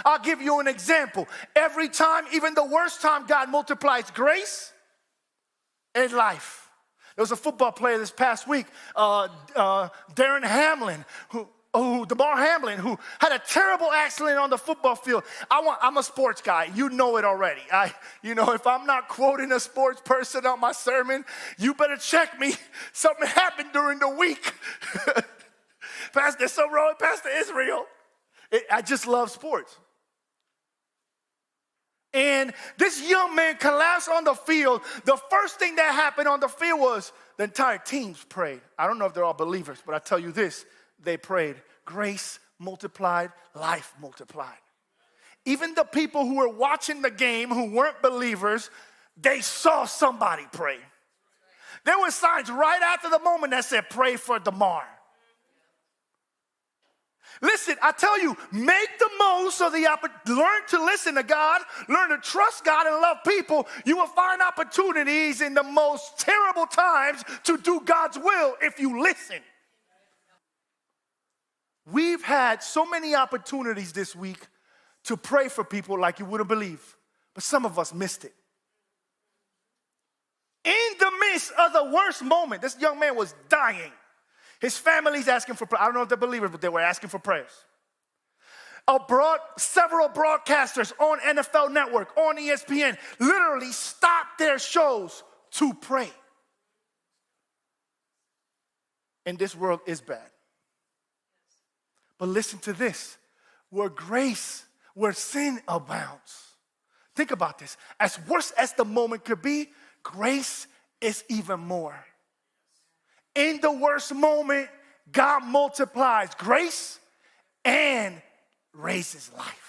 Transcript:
I'll give you an example. Every time, even the worst time, God multiplies grace and life. There was a football player this past week, Hamlin, Damar Hamlin, who had a terrible accident on the football field. I'm a sports guy. You know it already. If I'm not quoting a sports person on my sermon, you better check me. Something happened during the week. Pastor, there's something wrong with Pastor Israel. I just love sports. And this young man collapsed on the field. The first thing that happened on the field was the entire team prayed. I don't know if they're all believers, but I tell you this, they prayed. Grace multiplied, life multiplied. Even the people who were watching the game who weren't believers, they saw somebody pray. There were signs right after the moment that said, pray for Damar. Listen, I tell you, make the most of the opportunity. Learn to listen to God. Learn to trust God and love people. You will find opportunities in the most terrible times to do God's will if you listen. We've had so many opportunities this week to pray for people like you wouldn't believe. But some of us missed it. In the midst of the worst moment, this young man was dying. His family's asking for prayer. I don't know if they're believers, but they were asking for prayers. Several broadcasters on NFL Network, on ESPN, literally stopped their shows to pray. And this world is bad. But listen to this. Where sin abounds. Think about this. As worse as the moment could be, grace is even more. In the worst moment, God multiplies grace and raises life.